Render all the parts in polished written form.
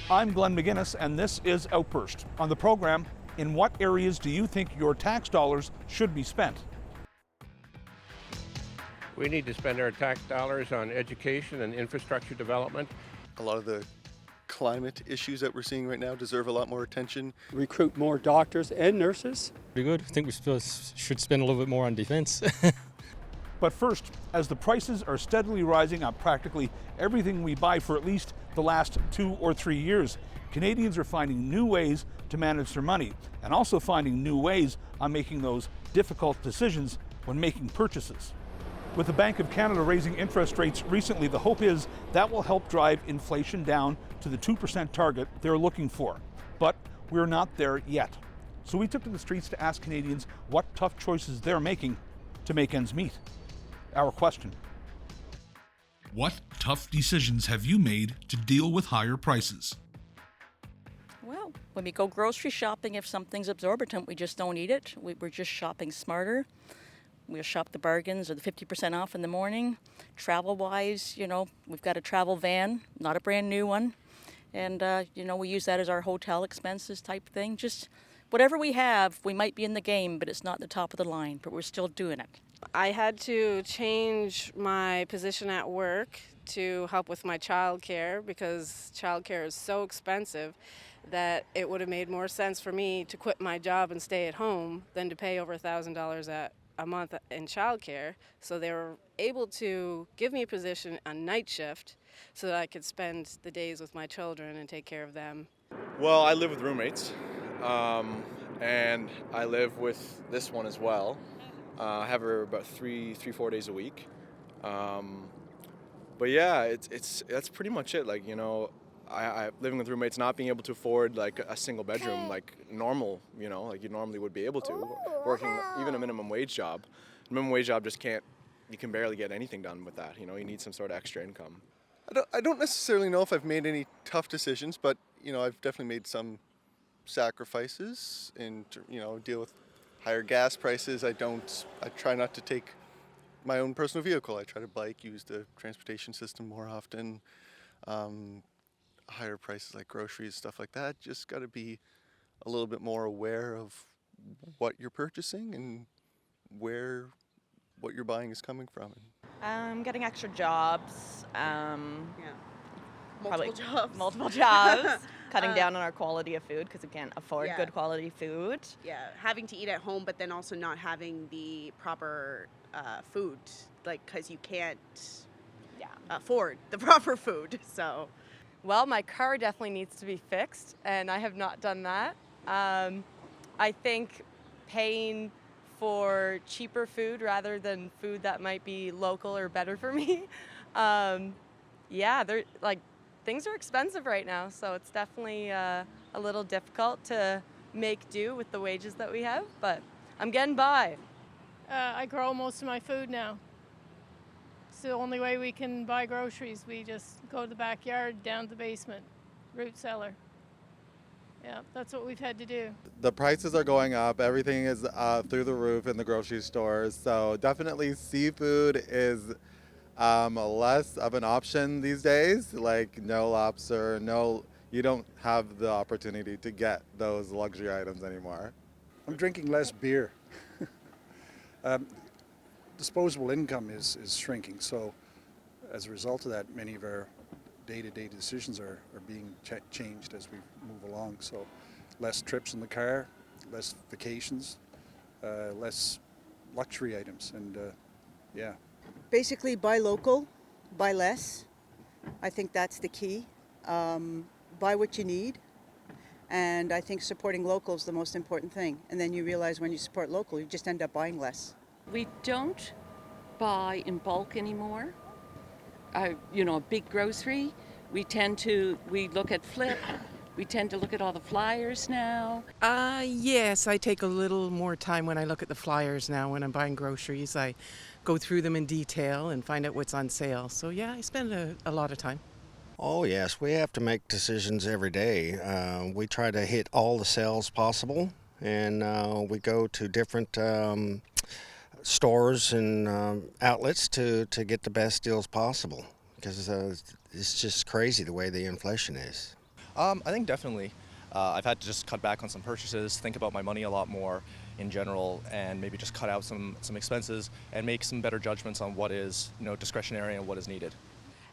I'm Glenn McGinnis, and this is Outburst. On the program, in what areas do you think your tax dollars should be spent? We need to spend our tax dollars on education and infrastructure development. A lot of the climate issues that we're seeing right now deserve a lot more attention. Recruit more doctors and nurses. Pretty good. I think we should spend a little bit more on defense. But first, as the prices are steadily rising on practically everything we buy for at least the last 2 or 3 years, Canadians are finding new ways to manage their money and also finding new ways on making those difficult decisions when making purchases. With the Bank of Canada raising interest rates recently, the hope is that will help drive inflation down to the 2% target they're looking for. But we're not there yet. So we took to the streets to ask Canadians what tough choices they're making to make ends meet. Our question: what tough decisions have you made to deal with higher prices? Well, when we go grocery shopping, if something's exorbitant, we just don't eat it. We're just shopping smarter. We'll shop the bargains or the 50% off in the morning. Travel-wise, we've got a travel van, not a brand new one. And, we use that as our hotel expenses type thing. Just whatever we have, we might be in the game, but it's not the top of the line, but we're still doing it. I had to change my position at work to help with my childcare because childcare is so expensive that it would have made more sense for me to quit my job and stay at home than to pay over $1,000 a month in childcare. So they were able to give me a position on night shift so that I could spend the days with my children and take care of them. Well, I live with roommates, and I live with this one as well. I have her about 4 days a week. But yeah, that's pretty much it. I living with roommates, not being able to afford like a single bedroom like normal, like you normally would be able to, working even a minimum wage job. Minimum wage job you can barely get anything done with that. You need some sort of extra income. I don't necessarily know if I've made any tough decisions, but I've definitely made some sacrifices and deal with higher gas prices. I try not to take my own personal vehicle. I try to use the transportation system more often. Higher prices like groceries, stuff like that. Just got to be a little bit more aware of what you're purchasing and where what you're buying is coming from. Getting extra jobs. Multiple jobs. Cutting down on our quality of food because we can't afford good quality food. Yeah, having to eat at home, but then also not having the proper food, because you can't afford the proper food. So, well, my car definitely needs to be fixed, and I have not done that. I think paying for cheaper food rather than food that might be local or better for me. Things are expensive right now, so it's definitely a little difficult to make do with the wages that we have, but I'm getting by. I grow most of my food now. It's the only way we can buy groceries. We just go to the backyard, down to the basement, root cellar. Yeah, that's what we've had to do. The prices are going up. Everything is through the roof in the grocery stores, so definitely seafood is less of an option these days. Like no lobster, you don't have the opportunity to get those luxury items anymore. I'm drinking less beer. Disposable income is shrinking, so as a result of that, many of our day-to-day decisions are being changed as we move along. So less trips in the car, less vacations, less luxury items, and Basically, buy local, buy less. I think that's the key. Buy what you need. And I think supporting local is the most important thing. And then you realize when you support local, you just end up buying less. We don't buy in bulk anymore. A big grocery. We look at Flip. We tend to look at all the flyers now. Yes, I take a little more time when I look at the flyers now when I'm buying groceries. I go through them in detail and find out what's on sale. So yeah, I spend a lot of time. Oh yes, we have to make decisions every day. We try to hit all the sales possible, and we go to different stores and outlets to get the best deals possible, because it's just crazy the way the inflation is. I think definitely. I've had to just cut back on some purchases, think about my money a lot more in general, and maybe just cut out some expenses and make some better judgments on what is, discretionary and what is needed.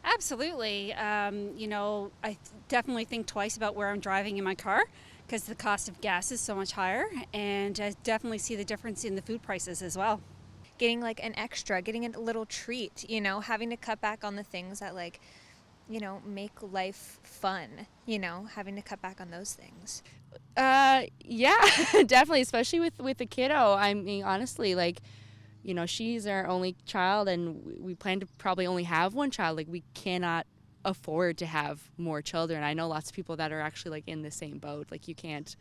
Absolutely. I definitely think twice about where I'm driving in my car because the cost of gas is so much higher, and I definitely see the difference in the food prices as well. Getting like an extra, getting a little treat, having to cut back on the things that make life fun, having to cut back on those things. Yeah, definitely, especially with the kiddo. I mean, honestly, she's our only child, and we plan to probably only have one child. Like, we cannot afford to have more children. I know lots of people that are actually in the same boat. Like, you can't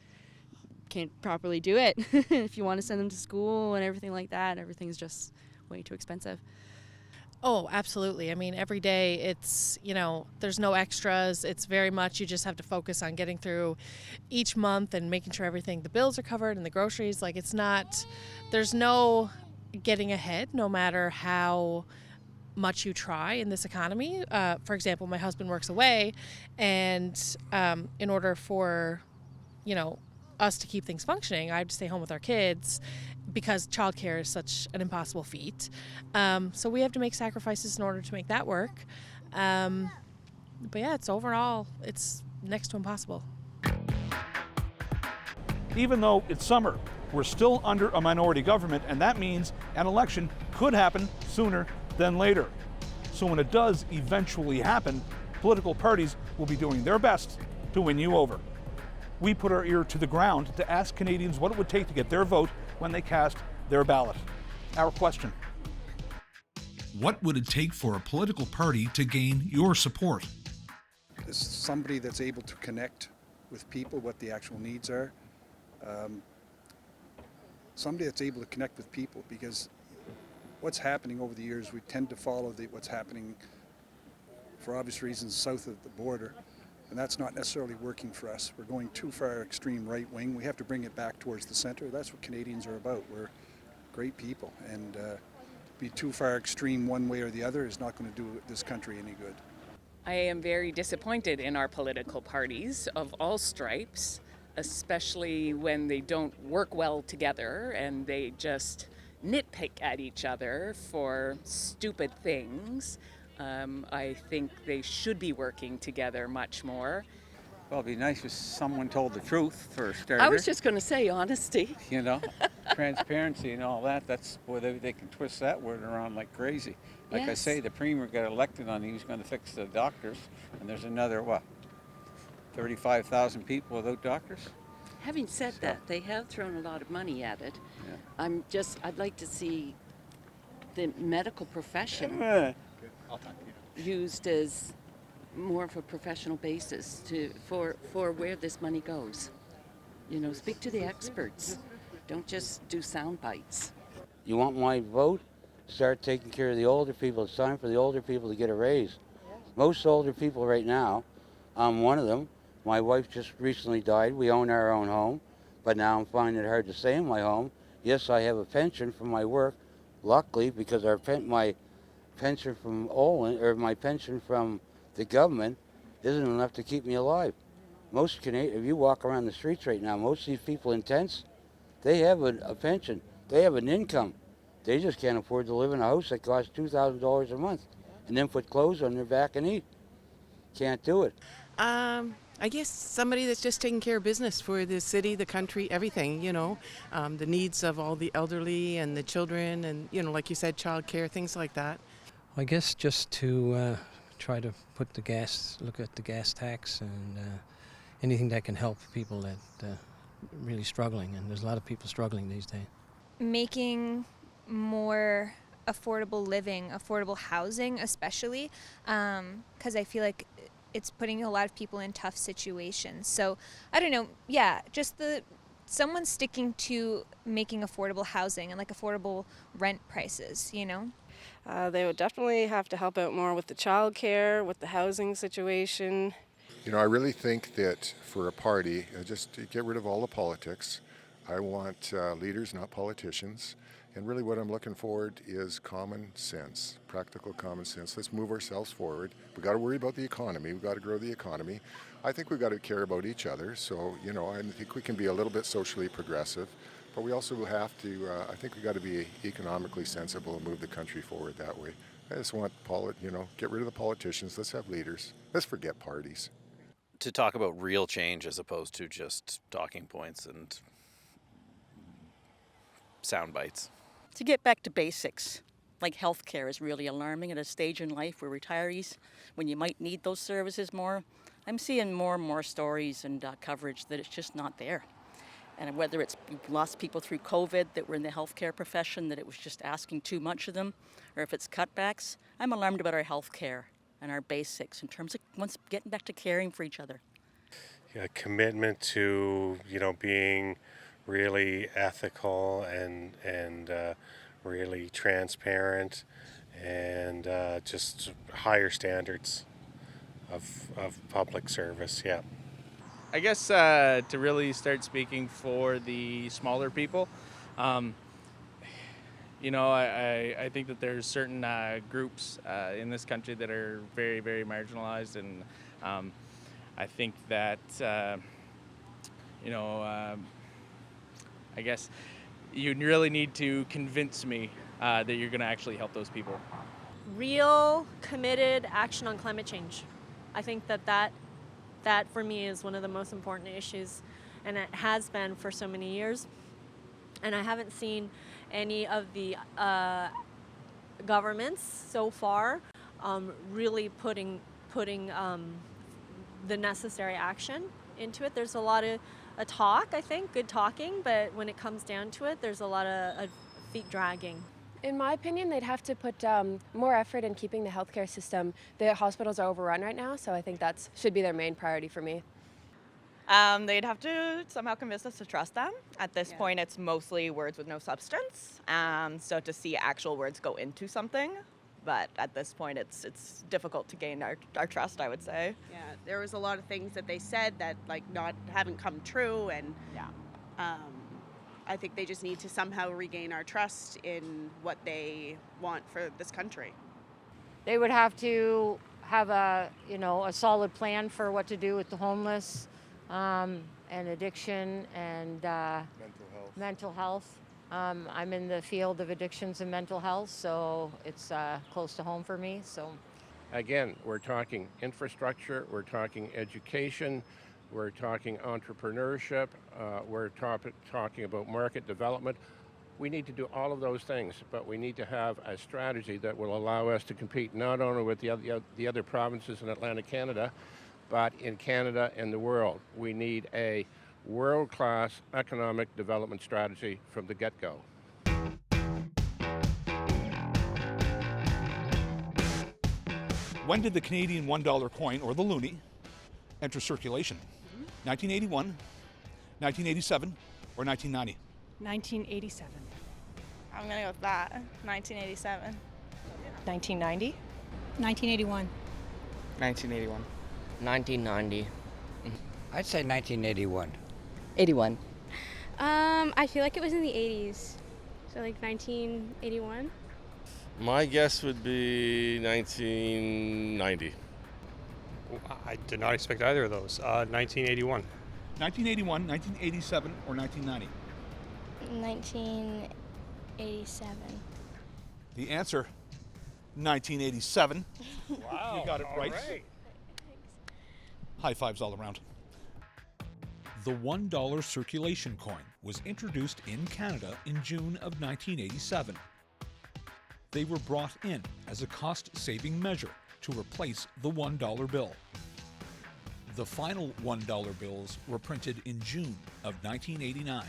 properly do it. If you want to send them to school and everything like that, everything's just way too expensive. Oh, absolutely. I mean, every day it's, there's no extras. It's very much you just have to focus on getting through each month and making sure the bills are covered and the groceries. Like, there's no getting ahead no matter how much you try in this economy. For example, my husband works away, and in order for, us to keep things functioning, I have to stay home with our kids because childcare is such an impossible feat. So we have to make sacrifices in order to make that work. But yeah, it's next to impossible. Even though it's summer, we're still under a minority government, and that means an election could happen sooner than later. So when it does eventually happen, political parties will be doing their best to win you over. We put our ear to the ground to ask Canadians what it would take to get their vote when they cast their ballot. Our question: what would it take for a political party to gain your support? Is somebody that's able to connect with people, what the actual needs are. Somebody that's able to connect with people, because what's happening over the years, we tend to follow what's happening, for obvious reasons, south of the border. And that's not necessarily working for us. We're going too far extreme right wing. We have to bring it back towards the center. That's what Canadians are about. We're great people. And be too far extreme one way or the other is not going to do this country any good. I am very disappointed in our political parties of all stripes, especially when they don't work well together and they just nitpick at each other for stupid things. I think they should be working together much more. Well, it'd be nice if someone told the truth for a starter. I was just going to say honesty. Transparency and all that. That's boy, they can twist that word around like crazy. Like I Yes. say, the premier got elected on he was going to fix the doctors, and there's another 35,000 people without doctors. Having said that, they have thrown a lot of money at it. Yeah. I'd like to see the medical profession used as more of a professional basis for where this money goes. Speak to the experts. Don't just do sound bites. You want my vote? Start taking care of the older people. It's time for the older people to get a raise. Most older people right now, I'm one of them. My wife just recently died. We own our own home, but now I'm finding it hard to stay in my home. Yes, I have a pension from my work, luckily, because my pension from Olin, or my pension from the government, isn't enough to keep me alive. Most Canadians, if you walk around the streets right now, most of these people in tents, they have a pension. They have an income. They just can't afford to live in a house that costs $2,000 a month and then put clothes on their back and eat. Can't do it. I guess somebody that's just taking care of business for the city, the country, everything, the needs of all the elderly and the children and, like you said, childcare, things like that. I guess just to try to look at the gas tax and anything that can help people that really struggling, and there's a lot of people struggling these days. Making more affordable living, affordable housing especially, because I feel like it's putting a lot of people in tough situations. So I don't know, just someone sticking to making affordable housing and affordable rent prices, They would definitely have to help out more with the childcare, with the housing situation. I really think that for a party, just to get rid of all the politics. I want leaders, not politicians. And really what I'm looking forward is common sense, practical common sense. Let's move ourselves forward. We've got to worry about the economy. We've got to grow the economy. I think we've got to care about each other. So, I think we can be a little bit socially progressive, but we also have to, I think we've got to be economically sensible and move the country forward that way. I just want, get rid of the politicians. Let's have leaders. Let's forget parties. To talk about real change as opposed to just talking points and sound bites. To get back to basics, like healthcare is really alarming at a stage in life where retirees, when you might need those services more. I'm seeing more and more stories and coverage that it's just not there. And whether it's we've lost people through COVID that were in the healthcare profession, that it was just asking too much of them, or if it's cutbacks, I'm alarmed about our healthcare and our basics in terms of once getting back to caring for each other. Yeah, commitment to, being really ethical and really transparent and just higher standards of public service, yeah. I guess to really start speaking for the smaller people, I think that there's certain groups in this country that are very, very marginalized, and I think that, I guess you really need to convince me that you're going to actually help those people. Real, committed action on climate change. I think that for me is one of the most important issues, and it has been for so many years. And I haven't seen any of the governments so far really putting the necessary action into it. There's a lot of talk, I think, good talking, but when it comes down to it, there's a lot of feet dragging. In my opinion, they'd have to put more effort in keeping the healthcare system. The hospitals are overrun right now, so I think that should be their main priority for me. They'd have to somehow convince us to trust them. At this point, it's mostly words with no substance. So to see actual words go into something, but at this point, it's difficult to gain our trust, I would say. Yeah, there was a lot of things that they said that haven't come true, and I think they just need to somehow regain our trust in what they want for this country. They would have to have a solid plan for what to do with the homeless and addiction and mental health. I'm in the field of addictions and mental health, so it's close to home for me. So, again, we're talking infrastructure, we're talking education, we're talking entrepreneurship, we're talking about market development. We need to do all of those things, but we need to have a strategy that will allow us to compete not only with the other provinces in Atlantic Canada, but in Canada and the world. We need a world-class economic development strategy from the get-go. When did the Canadian $1 coin, or the loonie, enter circulation? 1981, 1987, or 1990? 1987. I'm going to go with that. 1987. 1990. 1981. 1981. 1990. I'd say 1981. 81. I feel like it was in the 80s. So like 1981. My guess would be 1990. I did not expect either of those. 1981. 1981, 1987, or 1990? 1987. The answer, 1987. Wow. You got it right. High fives all around. The $1 circulation coin was introduced in Canada in June of 1987. They were brought in as a cost-saving measure to replace the $1 bill. The final $1 bills were printed in June of 1989.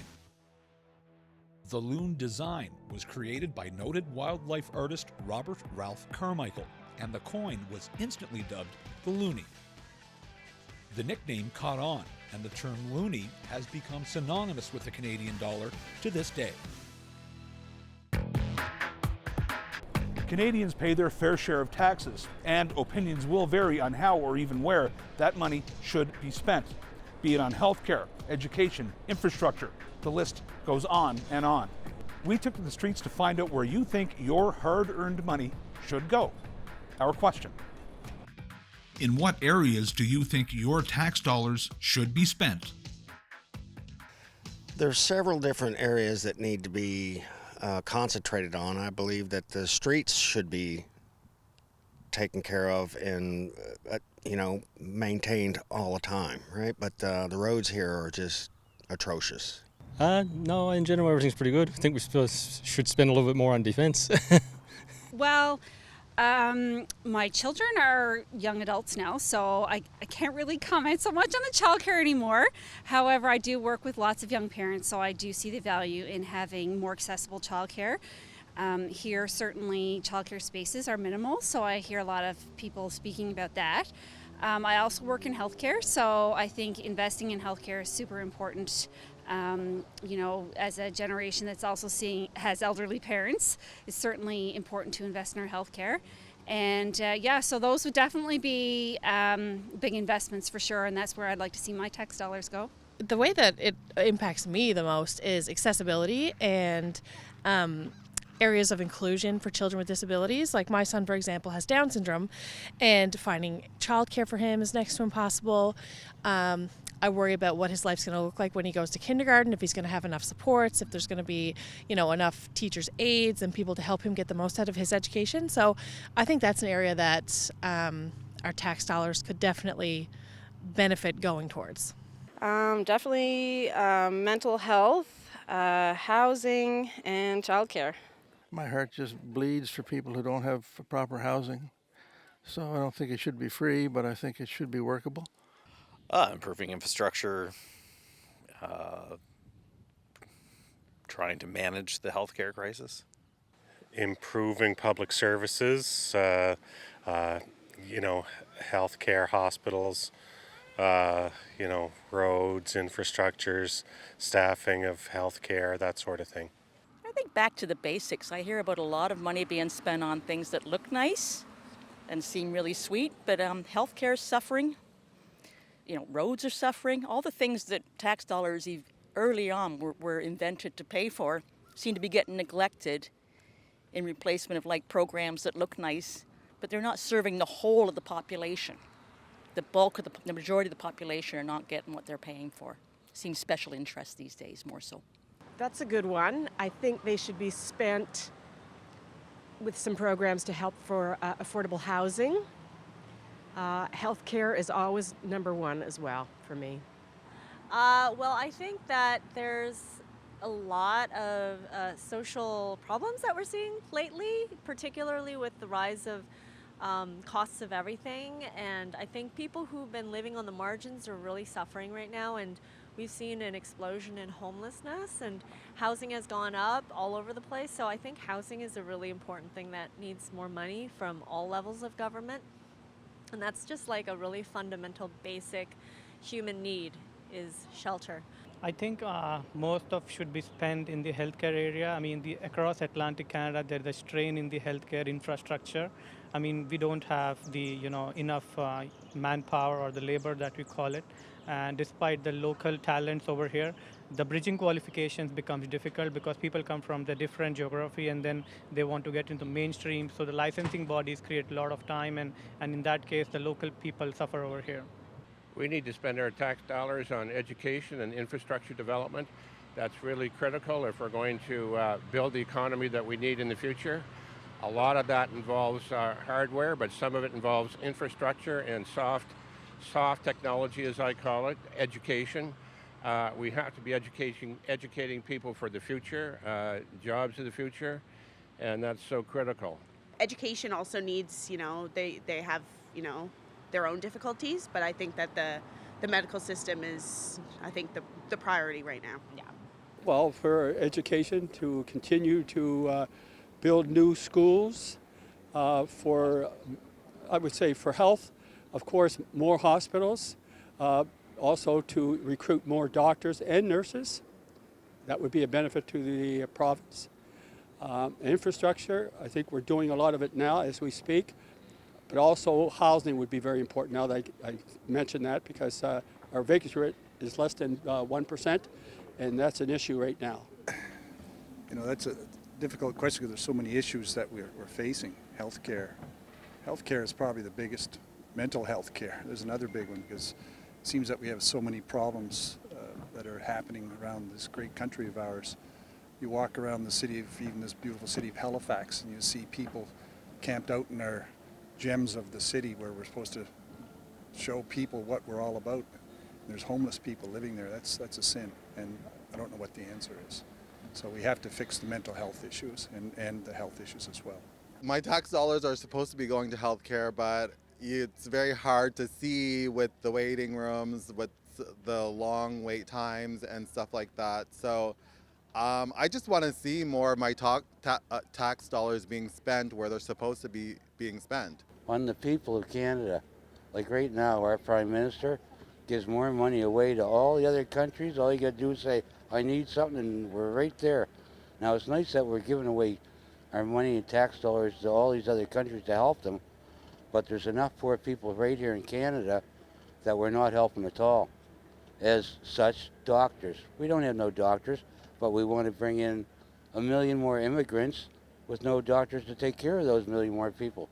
The loon design was created by noted wildlife artist Robert Ralph Carmichael, and the coin was instantly dubbed the loonie. The nickname caught on, and the term loonie has become synonymous with the Canadian dollar to this day. Canadians pay their fair share of taxes, and opinions will vary on how or even where that money should be spent, be it on healthcare, education, infrastructure. The list goes on and on. we took to the streets to find out where you think your hard-earned money should go. Our question: in what areas do you think your tax dollars should be spent? There's several different areas that need to be concentrated on. I believe that the streets should be taken care of and maintained all the time, right? But the roads here are just atrocious. No, in general everything's pretty good. I think we should spend a little bit more on defense. Well, my children are young adults now, so I can't really comment so much on the childcare anymore. However, I do work with lots of young parents, so I do see the value in having more accessible childcare. Here, certainly, childcare spaces are minimal, so I hear a lot of people speaking about that. I also work in healthcare, so I think investing in healthcare is super important. As a generation that's also has elderly parents, it's certainly important to invest in our healthcare. And so those would definitely be big investments for sure, and that's where I'd like to see my tax dollars go. The way that it impacts me the most is accessibility and areas of inclusion for children with disabilities. Like my son, for example, has Down syndrome, and finding childcare for him is next to impossible. I worry about what his life's going to look like when he goes to kindergarten, if he's going to have enough supports, if there's going to be, enough teachers' aides and people to help him get the most out of his education. So I think that's an area that our tax dollars could definitely benefit going towards. Definitely mental health, housing, and childcare. My heart just bleeds for people who don't have proper housing. So I don't think it should be free, but I think it should be workable. Improving infrastructure, trying to manage the healthcare crisis. Improving public services, healthcare, hospitals, roads, infrastructures, staffing of healthcare, that sort of thing. I think back to the basics. I hear about a lot of money being spent on things that look nice and seem really sweet, but healthcare is suffering. Roads are suffering. All the things that tax dollars early on were invented to pay for seem to be getting neglected in replacement of programs that look nice, but they're not serving the whole of the population. The majority of the population are not getting what they're paying for. Seems special interest these days more so. That's a good one. I think they should be spent with some programs to help for affordable housing. Healthcare is always number one as well for me. I think that there's a lot of social problems that we're seeing lately, particularly with the rise of costs of everything. And I think people who've been living on the margins are really suffering right now. And we've seen an explosion in homelessness, and housing has gone up all over the place. So I think housing is a really important thing that needs more money from all levels of government. And that's just a really fundamental, basic human need is shelter. I think most of should be spent in the healthcare area. I mean, across Atlantic Canada, there's a strain in the healthcare infrastructure. I mean, we don't have the enough manpower or the labor that we call it. And despite the local talents over here, the bridging qualifications becomes difficult because people come from the different geography and then they want to get into mainstream. So the licensing bodies create a lot of time, and in that case, the local people suffer over here. We need to spend our tax dollars on education and infrastructure development. That's really critical if we're going to build the economy that we need in the future. A lot of that involves hardware, but some of it involves infrastructure and soft technology, as I call it, education. We have to be educating people for the future, jobs of the future, and that's so critical. Education also needs, they have, their own difficulties, but I think that the medical system is, the priority right now. Yeah. Well, for education, to continue to build new schools, for health, of course, more hospitals, also to recruit more doctors and nurses. That would be a benefit to the province. Infrastructure, I think we're doing a lot of it now as we speak, but also housing would be very important now that I mentioned that, because our vacancy rate is less than 1%, and that's an issue right now. That's a difficult question because there's so many issues that we're facing. Healthcare is probably the biggest. Mental health care, there's another big one, because it seems that we have so many problems that are happening around this great country of ours. You walk around the city of, even this beautiful city of Halifax, and you see people camped out in our gems of the city where we're supposed to show people what we're all about. There's homeless people living there. That's a sin, and I don't know what the answer is. So we have to fix the mental health issues and the health issues as well. My tax dollars are supposed to be going to healthcare, but it's very hard to see with the waiting rooms, with the long wait times and stuff like that. So I just want to see more of my tax dollars being spent where they're supposed to be being spent. On the people of Canada. Like right now, our Prime Minister gives more money away to all the other countries. All you got to do is say, I need something, and we're right there. Now, it's nice that we're giving away our money and tax dollars to all these other countries to help them, but there's enough poor people right here in Canada that we're not helping at all. As such, doctors. We don't have no doctors, but we want to bring in 1 million more immigrants with no doctors to take care of those 1 million more people.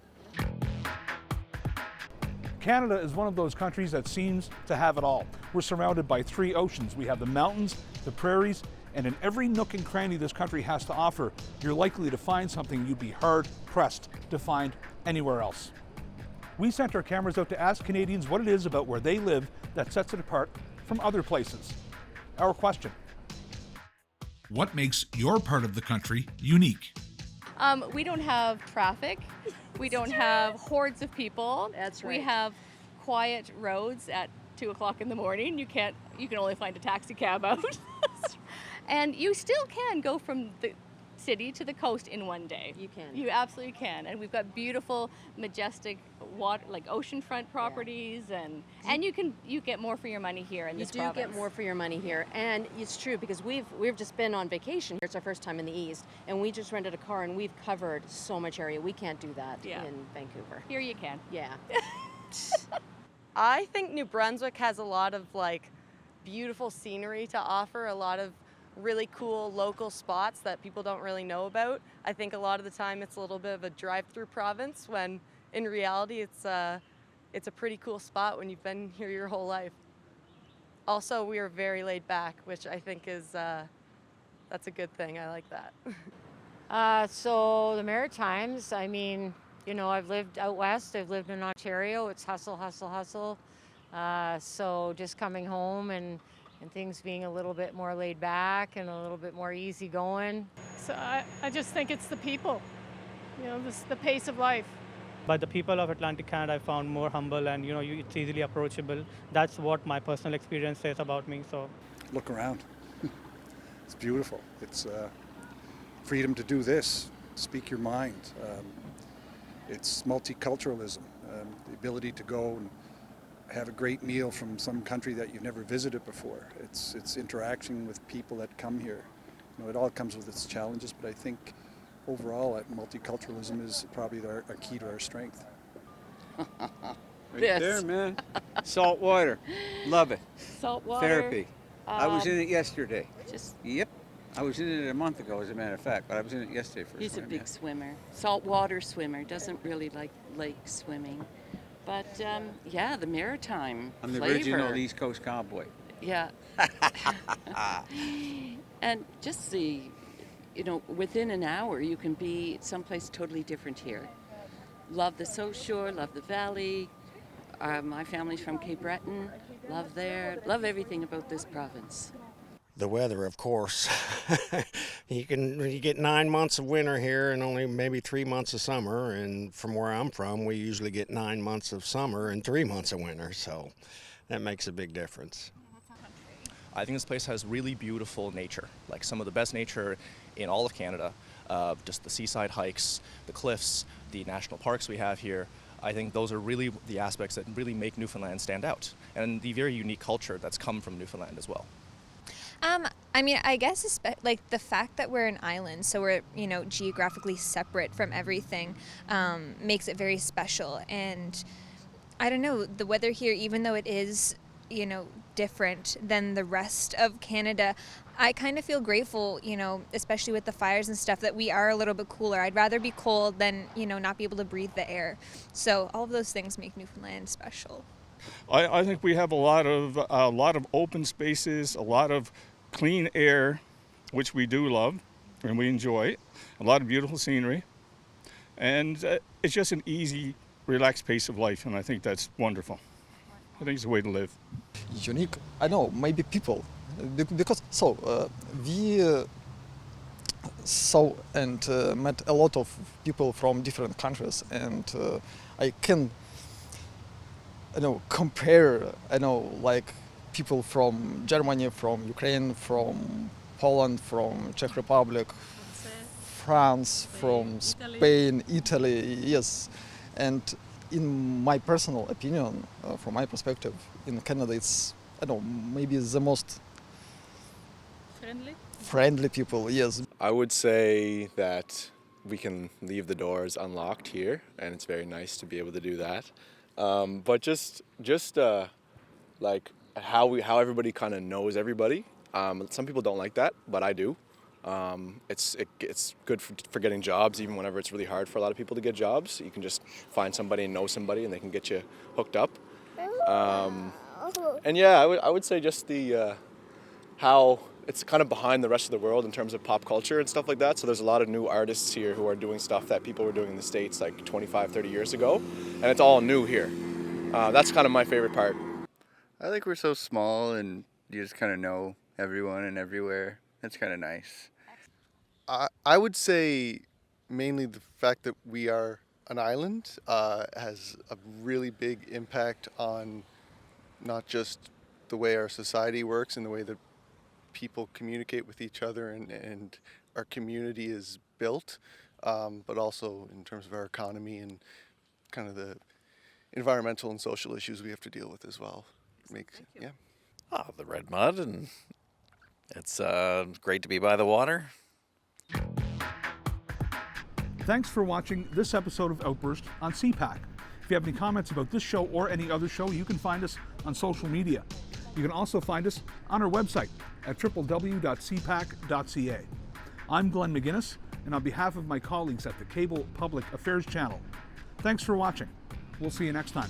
Canada is one of those countries that seems to have it all. We're surrounded by 3 oceans. We have the mountains, the prairies, and in every nook and cranny this country has to offer, you're likely to find something you'd be hard-pressed to find anywhere else. We sent our cameras out to ask Canadians what it is about where they live that sets it apart from other places. Our question: what makes your part of the country unique? We don't have traffic. We don't have hordes of people. That's right. We have quiet roads at 2 o'clock in the morning. You can only find a taxi cab out. And you still can go from the city to the coast in one day. You can. You absolutely can. And we've got beautiful, majestic water, like oceanfront properties, and you get more for your money here in this province. You do get more for your money here, and it's true because we've just been on vacation here. It's our first time in the East, and we just rented a car, and we've covered so much area. We can't do that in Vancouver. Here you can. Yeah. I think New Brunswick has a lot of beautiful scenery to offer, a lot of really cool local spots that people don't really know about. I think a lot of the time it's a little bit of a drive-through province when in reality it's a pretty cool spot when you've been here your whole life. Also, we are very laid back, which I think is that's a good thing. I like that. So the Maritimes, I mean, I've lived out west, I've lived in Ontario. It's hustle, hustle, hustle. So just coming home and things being a little bit more laid back and a little bit more easygoing. So I just think it's the people, the pace of life. But the people of Atlantic Canada I found more humble and it's easily approachable. That's what my personal experience says about me. So Look around. It's beautiful. It's freedom to do this, speak your mind. It's multiculturalism, the ability to go and have a great meal from some country that you've never visited before. It's interaction with people that come here. It all comes with its challenges, but I think overall multiculturalism is probably a key to our strength. Right there, man. Salt water. Love it. Salt water. Therapy. I was in it yesterday. Just Yep. I was in it a month ago, as a matter of fact, but I was in it yesterday for a He's swim, a big yeah. swimmer, saltwater swimmer, doesn't really like lake swimming. But yeah, the maritime I'm the flavor. original East Coast cowboy. Yeah. And just within an hour you can be someplace totally different here. Love the South Shore, love the valley. My family's from Cape Breton, love everything about this province. The weather, of course. You get 9 months of winter here and only maybe 3 months of summer. And from where I'm from, we usually get 9 months of summer and 3 months of winter. So that makes a big difference. I think this place has really beautiful nature, like some of the best nature in all of Canada. Just the seaside hikes, the cliffs, the national parks we have here. I think those are really the aspects that really make Newfoundland stand out, and the very unique culture that's come from Newfoundland as well. I mean, I guess like the fact that we're an island, so we're geographically separate from everything, makes it very special. And I don't know, the weather here, even though it is different than the rest of Canada. I kind of feel grateful, you know, especially with the fires and stuff, that we are a little bit cooler. I'd rather be cold than, you know, not be able to breathe the air. So all of those things make Newfoundland special. I think we have a lot of open spaces, a lot of clean air, which we do love and we enjoy. A lot of beautiful scenery, and it's just an easy, relaxed pace of life, and I think that's wonderful. I think it's a way to live. Unique, I know, maybe people, because we saw and met a lot of people from different countries, and I can compare, like people from Germany, from Ukraine, from Poland, from Czech Republic, France, from Spain, Italy, yes. And in my personal opinion, from my perspective, in Canada, it's, maybe the most friendly people, yes. I would say that we can leave the doors unlocked here, and it's very nice to be able to do that. But just like how everybody kind of knows everybody. Some people don't like that, but I do. It's good for getting jobs, even whenever it's really hard for a lot of people to get jobs. You can just find somebody and know somebody, and they can get you hooked up. And yeah, I would say just the how it's kind of behind the rest of the world in terms of pop culture and stuff like that. So there's a lot of new artists here who are doing stuff that people were doing in the States like 25, 30 years ago, and it's all new here. That's kind of my favorite part. I think we're so small and you just kind of know everyone and everywhere. It's kind of nice. I would say mainly the fact that we are an island has a really big impact on not just the way our society works and the way that people communicate with each other and our community is built, but also in terms of our economy and kind of the environmental and social issues we have to deal with as well. The red mud, and it's great to be by the water. Thanks for watching this episode of Outburst on CPAC. If you have any comments about this show or any other show, you can find us on social media. You can also find us on our website at www.cpac.ca. I'm Glenn McGuinness, and on behalf of my colleagues at the Cable Public Affairs Channel, thanks for watching. We'll see you next time.